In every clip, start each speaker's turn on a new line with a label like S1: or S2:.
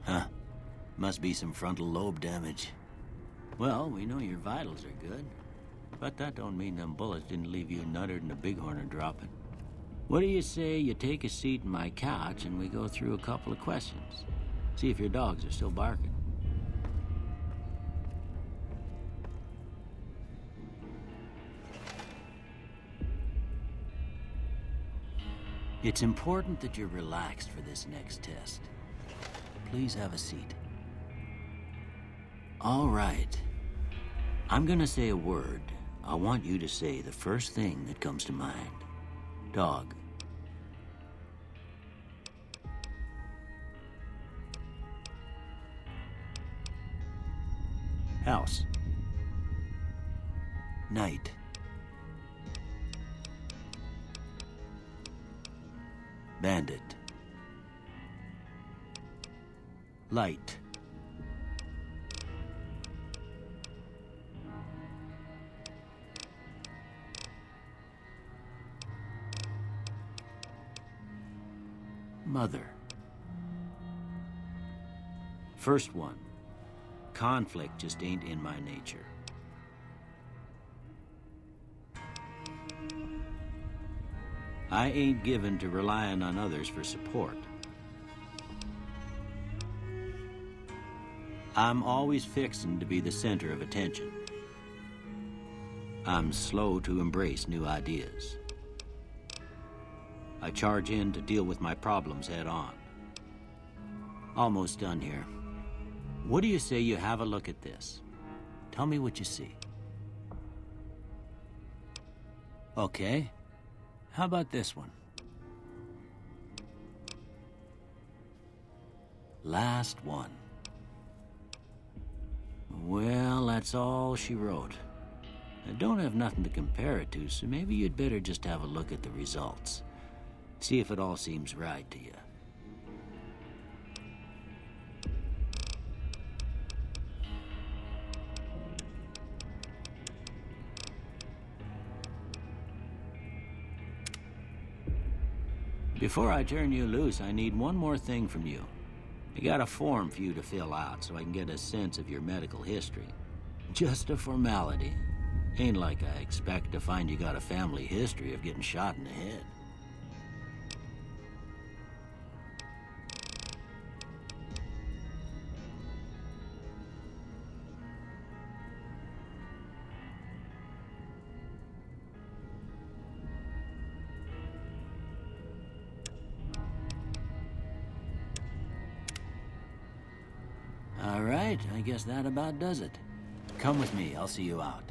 S1: Huh. Must be some frontal lobe damage. Well, we know your vitals are good. But that don't mean them bullets didn't leave you nuttered and a bighorn dropping. What do you say you take a seat in my couch and we go through a couple of questions? See if your dogs are still barking. It's important that you're relaxed for this next test. Please have a seat. All right. I'm gonna say a word. I want you to say the first thing that comes to mind. Dog. House. Night. Bandit. Light. Mother. First one. Conflict just ain't in my nature. I ain't given to relying on others for support. I'm always fixin' to be the center of attention. I'm slow to embrace new ideas. I charge in to deal with my problems head on. Almost done here. What do you say you have a look at this? Tell me what you see. Okay. How about this one? Last one. Well, that's all she wrote. I don't have nothing to compare it to, so maybe you'd better just have a look at the results. See if it all seems right to you. Before I turn you loose, I need one more thing from you. I got a form for you to fill out so I can get a sense of your medical history. Just a formality. Ain't like I expect to find you got a family history of getting shot in the head. All right, I guess that about does it. Come with me, I'll see you out.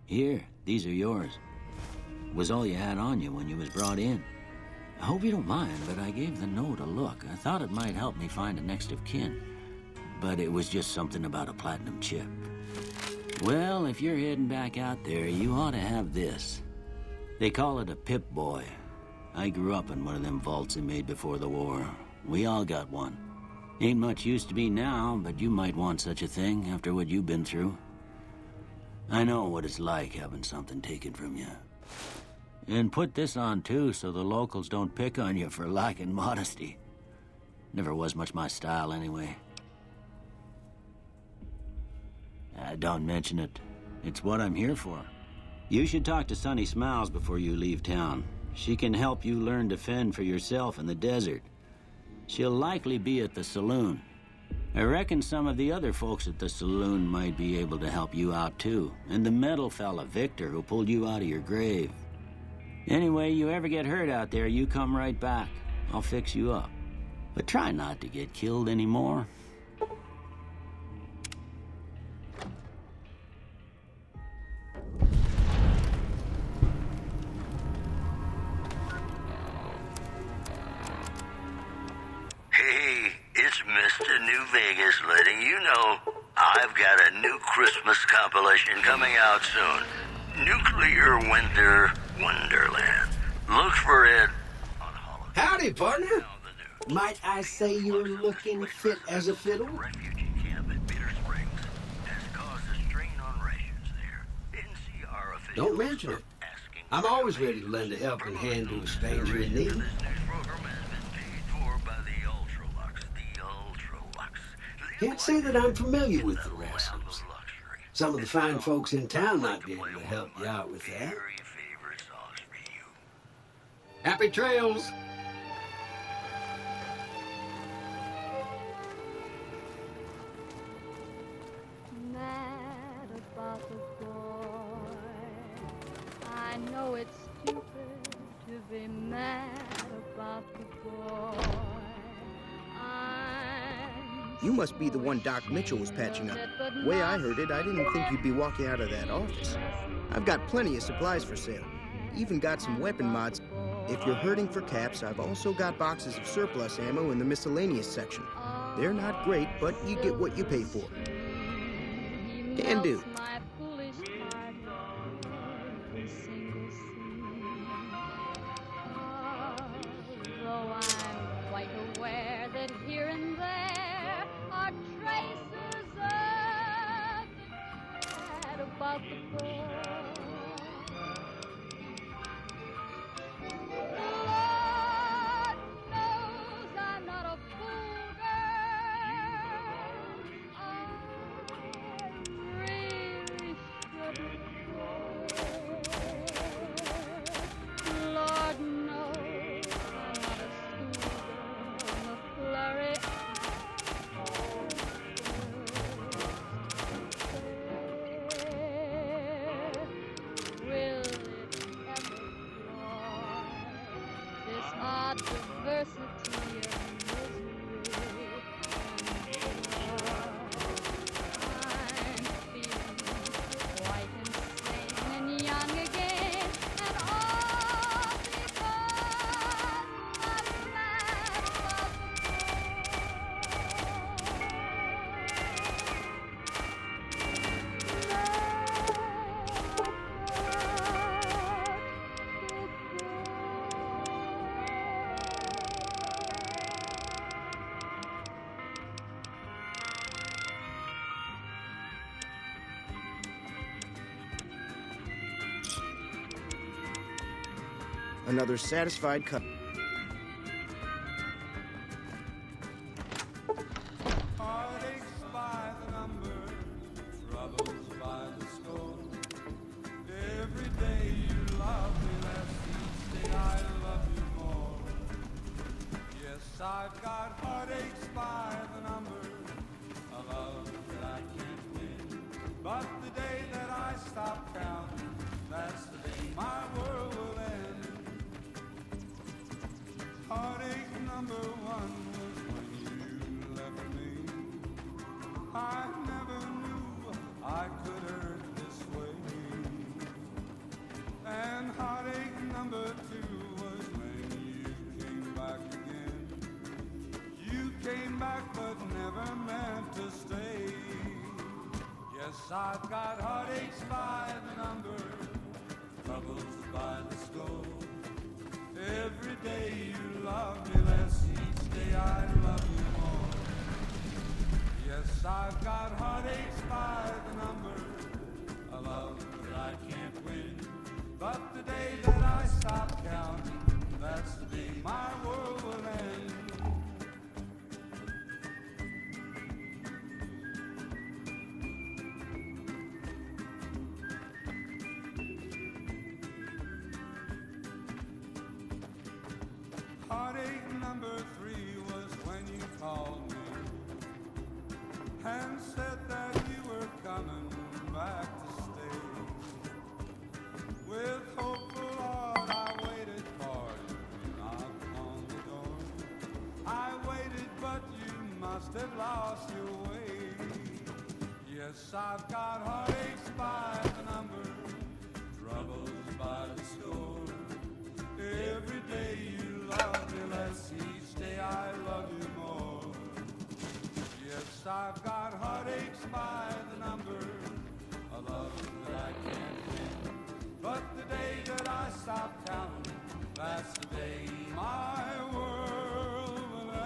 S1: Here, these are yours. Was all you had on you when you was brought in. I hope you don't mind, but I gave the note a look. I thought it might help me find a next of kin. But it was just something about a platinum chip. Well, if you're heading back out there, you ought to have this. They call it a Pip-Boy. I grew up in one of them vaults they made before the war. We all got one. Ain't much use to me now, but you might want such a thing after what you've been through. I know what it's like having something taken from you. And put this on, too, so the locals don't pick on you for lacking modesty. Never was much my style, anyway. Don't mention it. It's what I'm here for. You should talk to Sunny Smiles before you leave town. She can help you learn to fend for yourself in the desert. She'll likely be at the saloon. I reckon some of the other folks at the saloon might be able to help you out, too. And the metal fella, Victor, who pulled you out of your grave. Anyway, you ever get hurt out there, you come right back. I'll fix you up. But try not to get killed anymore.
S2: Hey, it's Mr. New Vegas letting you know I've got a new Christmas compilation coming out soon. Nuclear Winter Wonderland. Look for it on holiday.
S3: Howdy, partner. Might I say you're looking fit as a fiddle?
S2: Refugee camp at Bitter Springs has caused a strain on rations there. NCR officials
S3: Don't mention it.
S2: asking
S3: I'm always ready to lend a helping hand to a stranger in need.
S2: This news program has been paid for by the Ultralux. The Ultralux.
S3: Can't say that I'm familiar with the rascals. Some of the fine folks in town might be able to help you out with that.
S2: Very favorite songs for you.
S3: Happy trails!
S4: Mad about the boy. I know it's stupid to be mad about the boy.
S5: You must be the one Doc Mitchell was patching up. The way I heard it, I didn't think you'd be walking out of that office. I've got plenty of supplies for sale. Even got some weapon mods. If you're hurting for caps, I've also got boxes of surplus ammo in the miscellaneous section. They're not great, but you get what you pay for. Can do.
S4: Though I'm quite aware that here and there are traces of bad about the boy. Lord knows I'm not a fool, girl. I really shouldn't care. Lord knows I'm not a schoolgirl in a flurry. Will it ever fly? This odd diversity of misery and joy. I'm feeling quite insane and young again, and all because I'm mad about
S5: Another satisfied cut.
S6: Heartaches by the number, troubles by the score. Every day you love me less, each day I love you more. Yes, I've got heartaches by the number, a love that I can't win. But the day that I stop counting, that's the day my world will end. Heartache number one was when you left me. I never knew I could hurt this way. back but never meant to stay. Yes, I've got heartaches by the number, troubles by the score. Every day you love me less, each day I love you more. Yes, I've got heartaches by the number, a love that I can't win. But the day that I stop counting, that's the day my world will end. Heartache number 3 was when you called me and said that you were coming back to stay. With hopeful heart I waited for you, knocked on the door. I waited but you must have lost your way. Yes, I've got heartaches by the number, troubles by the score. Every day you love me less, each day I love you more. Yes, I've got heartaches by the number, a love that I can't win. But the day that I stop counting, that's the day my world will end.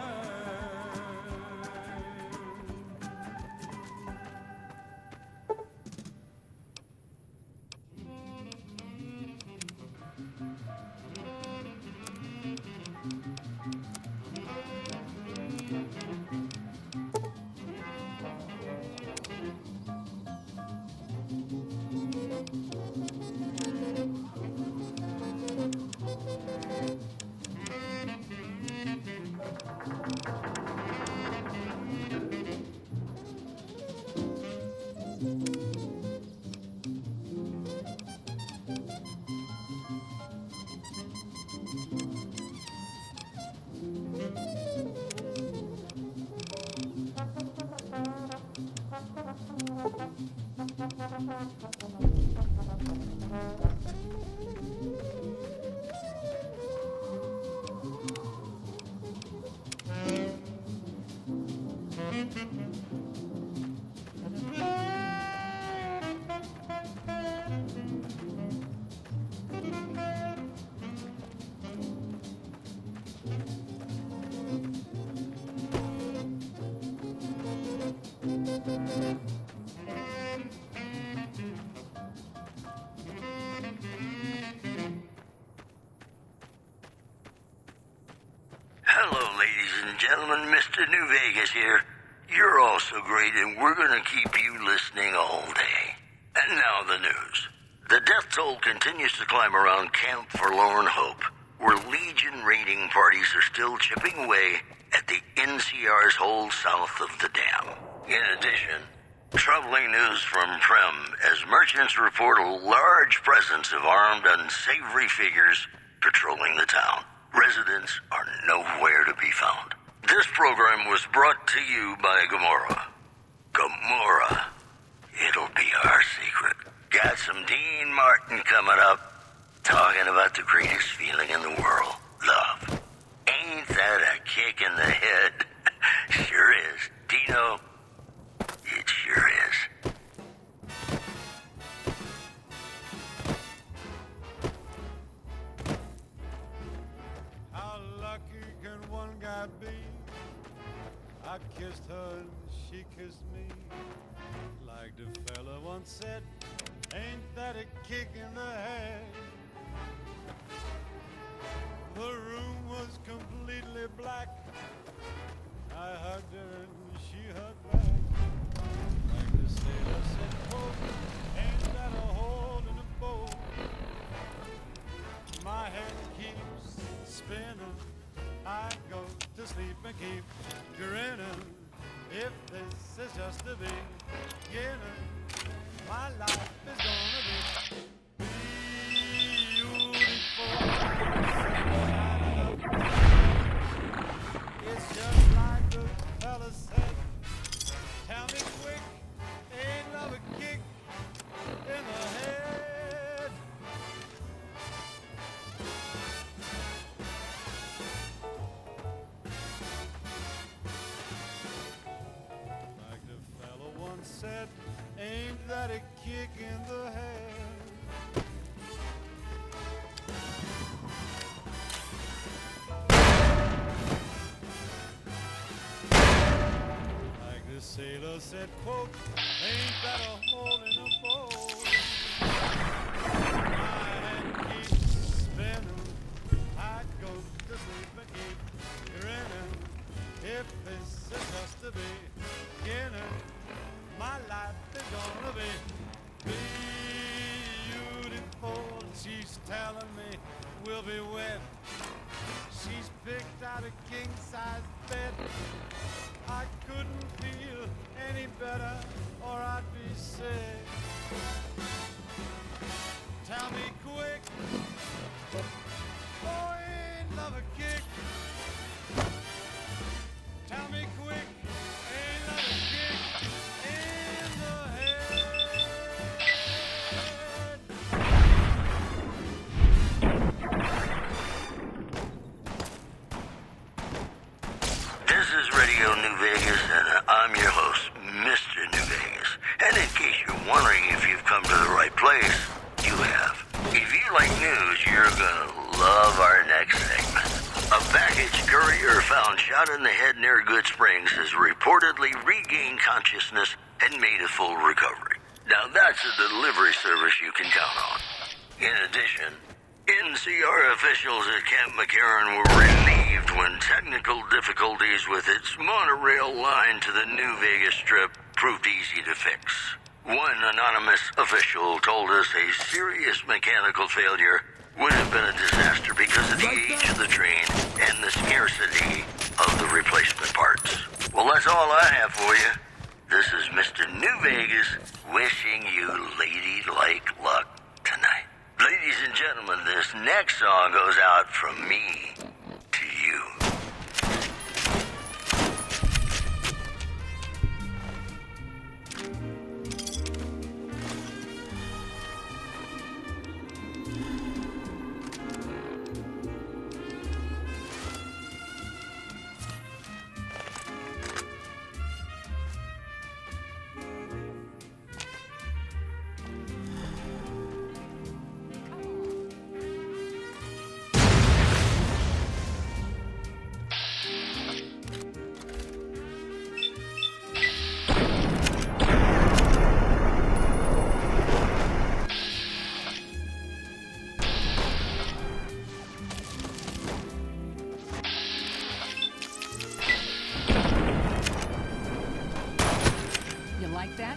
S2: Hello, ladies and gentlemen. Mr. New Vegas here. You're all so great, and we're going to keep you listening all day. And now the news. The death toll continues to climb around Camp Forlorn Hope, where Legion raiding parties are still chipping away at the NCR's hold south of the dam. In addition, troubling news from Prem as merchants report a large presence of armed, unsavory figures patrolling the town. Residents are nowhere to be found. This program was brought to you by Gomorrah. Gomorrah. It'll be our secret. Got some Dean Martin coming up, talking about the greatest feeling in the world, love. Ain't that a kick in the head? Sure is. Dino, it sure is.
S6: How lucky can one guy be? I kissed her and she kissed me. Like the fella once said, ain't that a kick in the head? The room was completely black. I hugged her and she hugged back. Like the sailor said, quote, ain't that a hole in the boat? My head keeps spinning. I go to sleep and keep grinning. If this is just the beginning, my life is gonna be beautiful. It's just like the fella said. Tell me quick, ain't love a kick in the head? said, ain't that a kick in the head? Like the sailor said, quote, ain't that a hole in a boat? My head keeps spinning, I go to sleep and keep grinning. If this is just the beginning, my life is gonna be beautiful. She's telling me we'll be wed. She's picked out a king-size bed. I couldn't feel any better or I'd be sick. Tell me quick, boy, ain't love a kick? Tell me quick, ain't love a kick in the head?
S2: This is Radio New Vegas, and I'm your host, Mr. New Vegas. And in case you're wondering if you've come to the right place, you have. If you like news, you're gonna love our next segment. A baggage courier found shot in the head near Good Springs has reportedly regained consciousness and made a full recovery. Now that's a delivery service you can count on. In addition, NCR officials at Camp McCarran were relieved when technical difficulties with its monorail line to the New Vegas Strip proved easy to fix. One anonymous official told us a serious mechanical failure would have been a disaster because of the age of the train and the scarcity of the replacement parts. Well, that's all I have for you. This is Mr. New Vegas wishing you ladylike luck tonight. Ladies and gentlemen, this next song goes out from me to you.
S7: You like that?